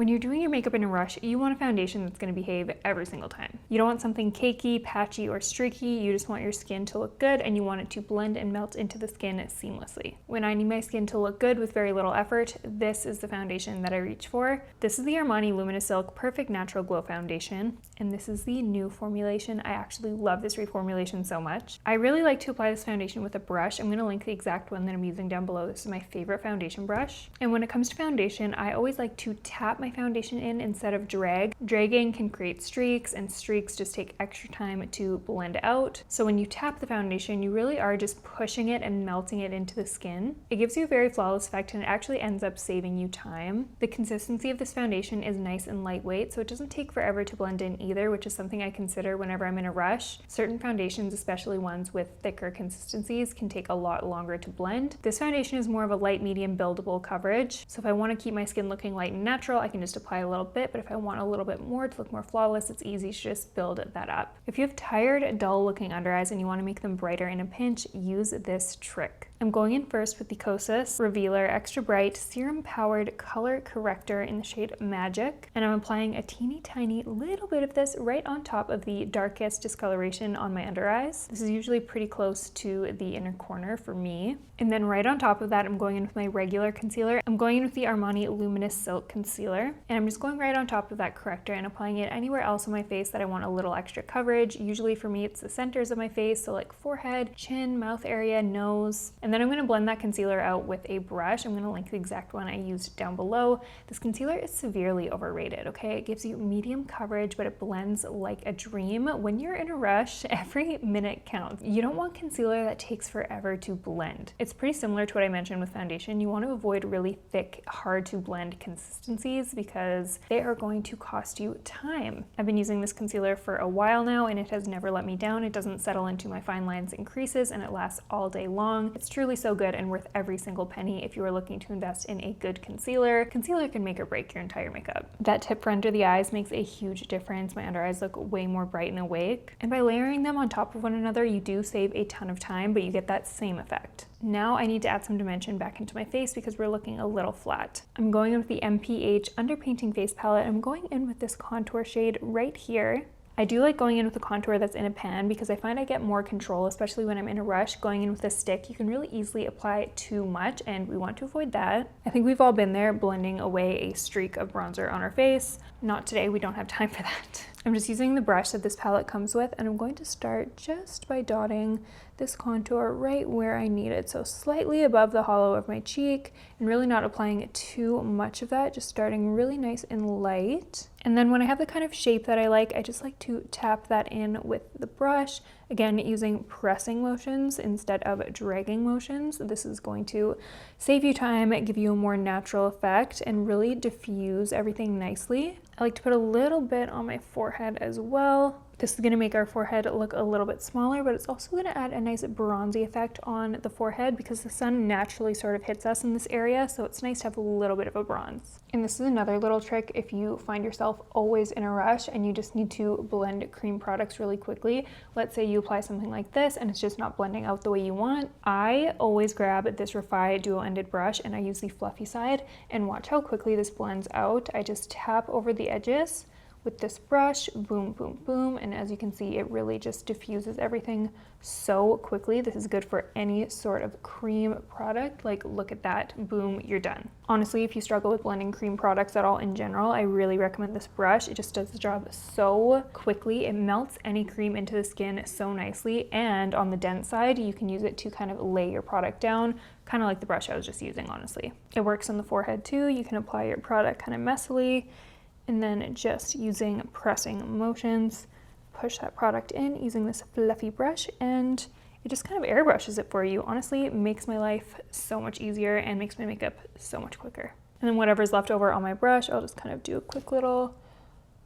When you're doing your makeup in a rush, you want a foundation that's going to behave every single time. You don't want something cakey, patchy, or streaky. You just want your skin to look good and you want it to blend and melt into the skin seamlessly. When I need my skin to look good with very little effort, this is the foundation that I reach for. This is the Armani Luminous Silk Perfect Natural Glow Foundation, and this is the new formulation. I actually love this reformulation so much. I really like to apply this foundation with a brush. I'm going to link the exact one that I'm using down below. This is my favorite foundation brush. And when it comes to foundation, I always like to tap my foundation in instead of drag. Dragging can create streaks, and streaks just take extra time to blend out. So when you tap the foundation, you really are just pushing it and melting it into the skin. It gives you a very flawless effect, and it actually ends up saving you time. The consistency of this foundation is nice and lightweight, so it doesn't take forever to blend in either, which is something I consider whenever I'm in a rush. Certain foundations, especially ones with thicker consistencies, can take a lot longer to blend. This foundation is more of a light medium buildable coverage, so if I want to keep my skin looking light and natural, I can just apply a little bit, but if I want a little bit more to look more flawless, it's easy to just build that up. If you have tired, dull looking under eyes and you want to make them brighter in a pinch, use this trick. I'm going in first with the Kosas Revealer Extra Bright Serum Powered Color Corrector in the shade Magic, and I'm applying a teeny tiny little bit of this right on top of the darkest discoloration on my under eyes. This is usually pretty close to the inner corner for me. And then right on top of that, I'm going in with my regular concealer. I'm going in with the Armani Luminous Silk Concealer, and I'm just going right on top of that corrector and applying it anywhere else on my face that I want a little extra coverage. Usually for me, it's the centers of my face, so like forehead, chin, mouth area, nose. And then I'm going to blend that concealer out with a brush. I'm going to link the exact one I used down below. This concealer is severely overrated, okay? It gives you medium coverage, but it blends like a dream. When you're in a rush, every minute counts. You don't want concealer that takes forever to blend. It's pretty similar to what I mentioned with foundation. You want to avoid really thick, hard to blend consistencies because they are going to cost you time. I've been using this concealer for a while now and it has never let me down. It doesn't settle into my fine lines and creases, and it lasts all day long. It's truly so good and worth every single penny if you are looking to invest in a good concealer. Concealer can make or break your entire makeup. That tip for under the eyes makes a huge difference. My under eyes look way more bright and awake. And by layering them on top of one another, you do save a ton of time, but you get that same effect. Now I need to add some dimension back into my face because we're looking a little flat. I'm going in with the MPH Underpainting Face Palette. I'm going in with this contour shade right here. I do like going in with a contour that's in a pan because I find I get more control, especially when I'm in a rush. Going in with a stick, you can really easily apply too much, and we want to avoid that. I think we've all been there, blending away a streak of bronzer on our face. Not today, we don't have time for that. I'm just using the brush that this palette comes with, and I'm going to start just by dotting this contour right where I need it. So slightly above the hollow of my cheek, and really not applying too much of that, just starting really nice and light. And then when I have the kind of shape that I like, I just like to tap that in with the brush. Again, using pressing motions instead of dragging motions. This is going to save you time, give you a more natural effect, and really diffuse everything nicely. I like to put a little bit on my forehead as well. This is going to make our forehead look a little bit smaller, but it's also going to add a nice bronzy effect on the forehead because the sun naturally sort of hits us in this area, so it's nice to have a little bit of a bronze. And this is another little trick if you find yourself always in a rush and you just need to blend cream products really quickly. Let's say you apply something like this and it's just not blending out the way you want. I always grab this Refi dual-ended brush and I use the fluffy side, and watch how quickly this blends out. I just tap over the edges with this brush, boom, boom, boom, and as you can see, it really just diffuses everything so quickly. This is good for any sort of cream product. Like, look at that, boom, you're done. Honestly, if you struggle with blending cream products at all in general, I really recommend this brush. It just does the job so quickly. It melts any cream into the skin so nicely, and on the dense side, you can use it to kind of lay your product down, kind of like the brush I was just using, honestly. It works on the forehead too. You can apply your product kind of messily, and then just using pressing motions, push that product in using this fluffy brush, and it just kind of airbrushes it for you. Honestly, it makes my life so much easier and makes my makeup so much quicker. And then whatever's left over on my brush, I'll just kind of do a quick little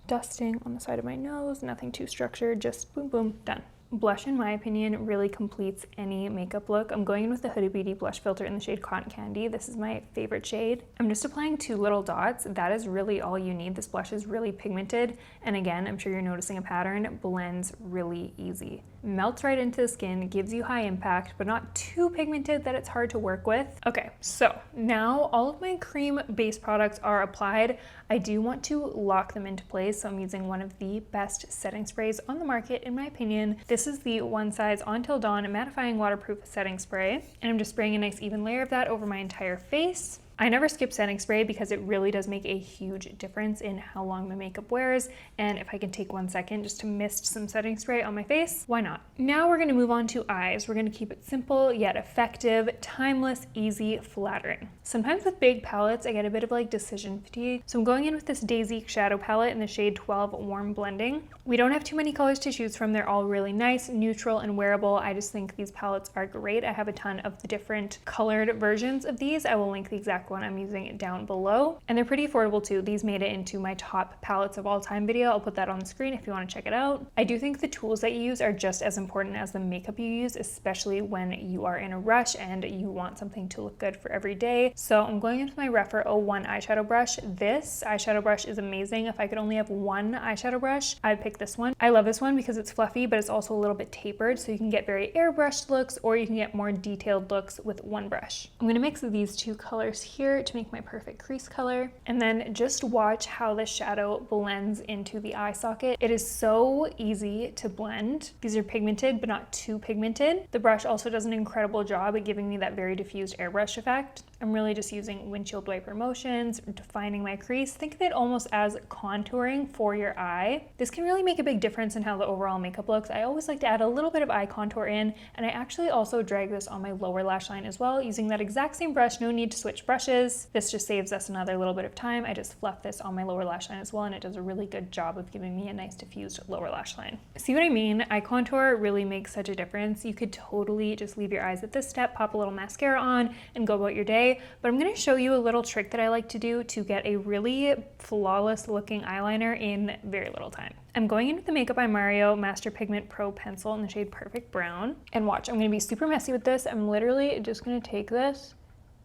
dusting on the side of my nose, nothing too structured, just boom, boom, done. Blush, in my opinion, really completes any makeup look. I'm going in with the Huda Beauty blush filter in the shade Cotton Candy. This is my favorite shade. I'm just applying 2 little dots. That is really all you need. This blush is really pigmented, and again, I'm sure you're noticing a pattern, blends really easy. Melts right into the skin, gives you high impact, but not too pigmented that it's hard to work with. Okay, so now all of my cream base products are applied. I do want to lock them into place, so I'm using one of the best setting sprays on the market, in my opinion. This is the One Size Until Dawn Mattifying Waterproof Setting Spray, and I'm just spraying a nice even layer of that over my entire face. I never skip setting spray because it really does make a huge difference in how long my makeup wears, and if I can take 1 second just to mist some setting spray on my face, why not? Now we're gonna move on to eyes. We're gonna keep it simple yet effective, timeless, easy, flattering. Sometimes with big palettes, I get a bit of like decision fatigue, so I'm going in with this Daisy shadow palette in the shade 12 Warm Blending. We don't have too many colors to choose from. They're all really nice, neutral, and wearable. I just think these palettes are great. I have a ton of the different colored versions of these. I will link the exact one I'm using down below, and they're pretty affordable too. These made it into my top palettes of all time video. I'll put that on the screen if you want to check it out. I do think the tools that you use are just as important as the makeup you use, especially when you are in a rush and you want something to look good for every day. So I'm going into my Rephr 01 eyeshadow brush. This eyeshadow brush is amazing. If I could only have one eyeshadow brush, I'd pick this one. I love this one because it's fluffy, but it's also a little bit tapered, so you can get very airbrushed looks, or you can get more detailed looks with one brush. I'm gonna mix these two colors here to make my perfect crease color, and then just watch how the shadow blends into the eye socket. It is so easy to blend. These are pigmented, but not too pigmented. The brush also does an incredible job at giving me that very diffused airbrush effect. I'm really just using windshield wiper motions, defining my crease. Think of it almost as contouring for your eye. This can really make a big difference in how the overall makeup looks. I always like to add a little bit of eye contour in, and I actually also drag this on my lower lash line as well, using that exact same brush. No need to switch brushes. This just saves us another little bit of time. I just fluff this on my lower lash line as well, and it does a really good job of giving me a nice diffused lower lash line. See what I mean? Eye contour really makes such a difference. You could totally just leave your eyes at this step, pop a little mascara on, and go about your day. But I'm gonna show you a little trick that I like to do to get a really flawless looking eyeliner in very little time. I'm going in with the Makeup by Mario Master Pigment Pro Pencil in the shade Perfect Brown. And watch, I'm gonna be super messy with this. I'm literally just gonna take this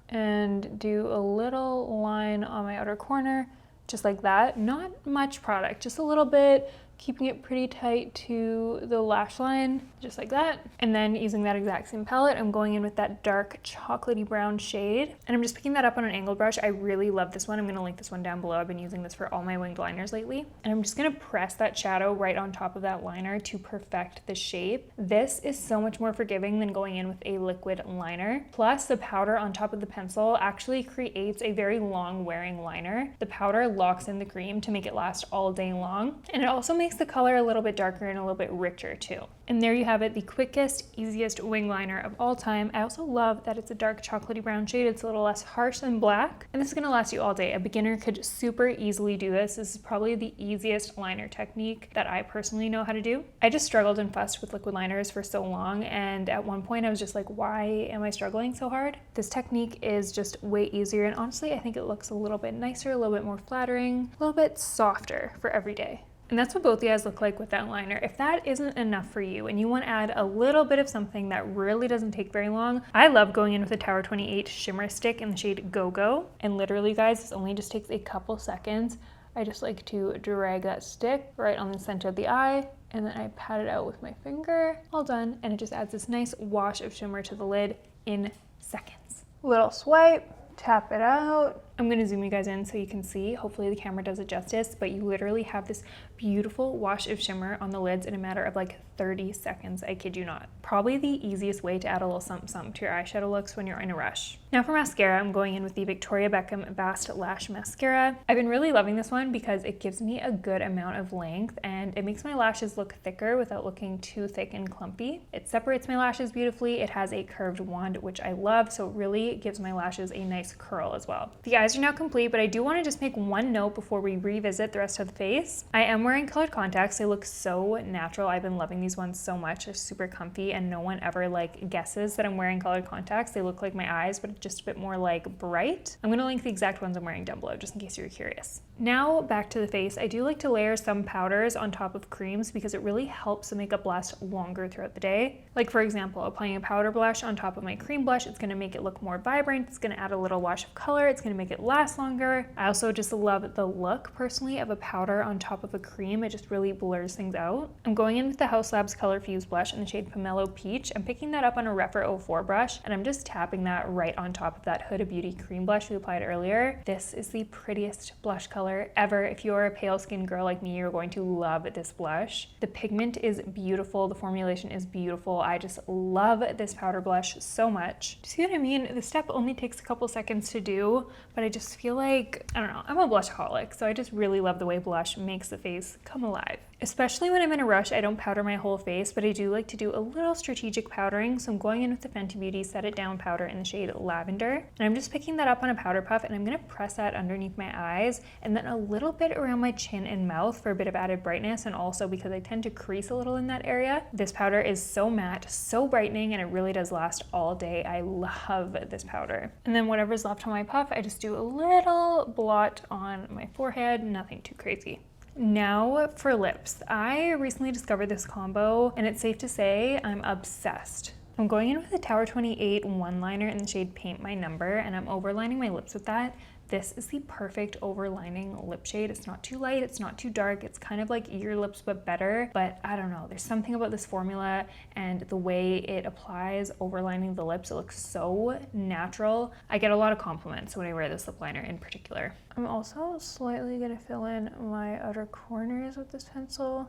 and do a little line on my outer corner, just like that. Not much product, just a little bit, keeping it pretty tight to the lash line, just like that. And then using that exact same palette, I'm going in with that dark chocolatey brown shade, and I'm just picking that up on an angled brush. I really love this one. I'm gonna link this one down below. I've been using this for all my winged liners lately. And I'm just gonna press that shadow right on top of that liner to perfect the shape. This is so much more forgiving than going in with a liquid liner. Plus, the powder on top of the pencil actually creates a very long wearing liner. The powder locks in the cream to make it last all day long, and it also makes the color a little bit darker and a little bit richer too. And there you have it, the quickest, easiest wing liner of all time. I also love that it's a dark chocolatey brown shade. It's a little less harsh than black, and this is gonna last you all day. A beginner could super easily do this. This is probably the easiest liner technique that I personally know how to do. I just struggled and fussed with liquid liners for so long, and at one point I was just like, why am I struggling so hard? This technique is just way easier, and honestly, I think it looks a little bit nicer, a little bit more flattering, a little bit softer for every day. And that's what both the eyes look like with that liner. If that isn't enough for you and you want to add a little bit of something that really doesn't take very long, I love going in with a Tower 28 shimmer stick in the shade Go Go. And literally, guys, this only just takes a couple seconds. I just like to drag that stick right on the center of the eye, and then I pat it out with my finger. All done, and it just adds this nice wash of shimmer to the lid in seconds. Little swipe, tap it out. I'm gonna zoom you guys in so you can see. Hopefully the camera does it justice, but you literally have this beautiful wash of shimmer on the lids in a matter of like 30 seconds. I kid you not. Probably the easiest way to add a little something something to your eyeshadow looks when you're in a rush. Now for mascara, I'm going in with the Victoria Beckham Bast Lash Mascara. I've been really loving this one because it gives me a good amount of length and it makes my lashes look thicker without looking too thick and clumpy. It separates my lashes beautifully. It has a curved wand, which I love, so it really gives my lashes a nice curl as well. The eyes are now complete, but I do want to just make one note before we revisit the rest of the face. I am wearing colored contacts. They look so natural. I've been loving these ones so much. They're super comfy and no one ever like guesses that I'm wearing colored contacts. They look like my eyes, but just a bit more like bright. I'm gonna link the exact ones I'm wearing down below just in case you're curious. Now back to the face. I do like to layer some powders on top of creams because it really helps the makeup last longer throughout the day. Like for example, applying a powder blush on top of my cream blush, it's gonna make it look more vibrant. It's gonna add a little wash of color. It's gonna make it it last longer. I also just love the look personally of a powder on top of a cream. It just really blurs things out. I'm going in with the House Labs Color Fuse blush in the shade Pomelo Peach. I'm picking that up on a Rephr 04 brush, and I'm just tapping that right on top of that Huda Beauty cream blush we applied earlier. This is the prettiest blush color ever. If you're a pale skin girl like me, you're going to love this blush. The pigment is beautiful. The formulation is beautiful. I just love this powder blush so much. Do you see what I mean? The step only takes a couple seconds to do, but I just feel like, I don't know, I'm a blushaholic, so I just really love the way blush makes the face come alive. Especially when I'm in a rush, I don't powder my whole face, but I do like to do a little strategic powdering, so I'm going in with the Fenty Beauty Set It Down powder in the shade Lavender, and I'm just picking that up on a powder puff, and I'm gonna press that underneath my eyes, and then a little bit around my chin and mouth for a bit of added brightness, and also because I tend to crease a little in that area. This powder is so matte, so brightening, and it really does last all day. I love this powder. And then whatever's left on my puff, I just do a little blot on my forehead, nothing too crazy. Now for lips. I recently discovered this combo, and it's safe to say I'm obsessed. I'm going in with the Tower 28 one-liner in the shade Paint My Number, and I'm overlining my lips with that. This is the perfect overlining lip shade. It's not too light, it's not too dark. It's kind of like your lips, but better. But I don't know, there's something about this formula and the way it applies overlining the lips. It looks so natural. I get a lot of compliments when I wear this lip liner in particular. I'm also slightly gonna fill in my outer corners with this pencil.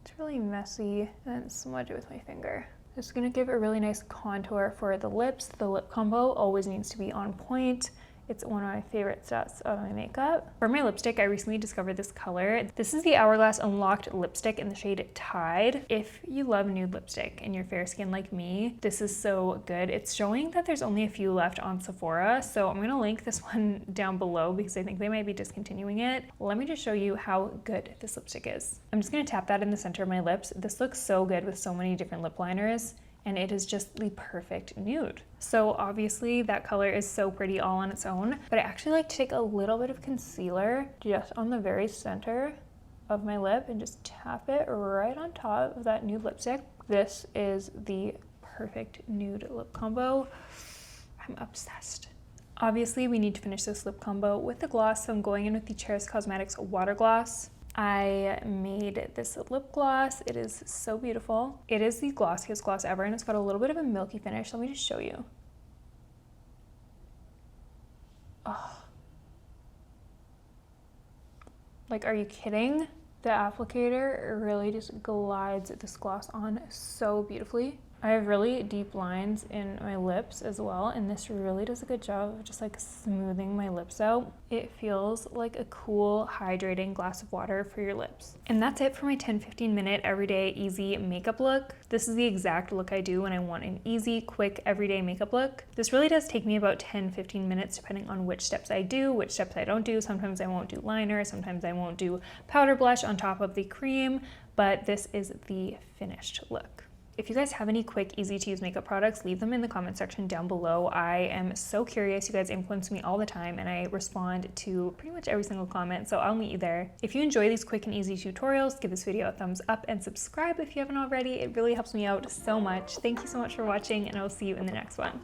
It's really messy, and then smudge it with my finger. It's gonna give a really nice contour for the lips. The lip combo always needs to be on point. It's one of my favorite sets of my makeup. For my lipstick, I recently discovered this color. This is the Hourglass Unlocked lipstick in the shade Tide. If you love nude lipstick and you're fair skin like me, this is so good. It's showing that there's only a few left on Sephora, so I'm gonna link this one down below because I think they might be discontinuing it. Let me just show you how good this lipstick is. I'm just gonna tap that in the center of my lips. This looks so good with so many different lip liners, and it is just the perfect nude. So obviously that color is so pretty all on its own, but I actually like to take a little bit of concealer just on the very center of my lip and just tap it right on top of that nude lipstick. This is the perfect nude lip combo. I'm obsessed. Obviously we need to finish this lip combo with the gloss, so I'm going in with the Charis Cosmetics Water Gloss. I made this lip gloss. It is so beautiful. It is the glossiest gloss ever, and it's got a little bit of a milky finish. Let me just show you. Oh. Like, are you kidding? The applicator really just glides this gloss on so beautifully. I have really deep lines in my lips as well, and this really does a good job of just like smoothing my lips out. It feels like a cool, hydrating glass of water for your lips. And that's it for my 10-15 minute everyday easy makeup look. This is the exact look I do when I want an easy, quick, everyday makeup look. This really does take me about 10-15 minutes depending on which steps I do, which steps I don't do. Sometimes I won't do liner, sometimes I won't do powder blush on top of the cream, but this is the finished look. If you guys have any quick, easy to use makeup products, leave them in the comment section down below. I am so curious. You guys influence me all the time, and I respond to pretty much every single comment, so I'll meet you there. If you enjoy these quick and easy tutorials, give this video a thumbs up and subscribe if you haven't already. It really helps me out so much. Thank you so much for watching, and I'll see you in the next one.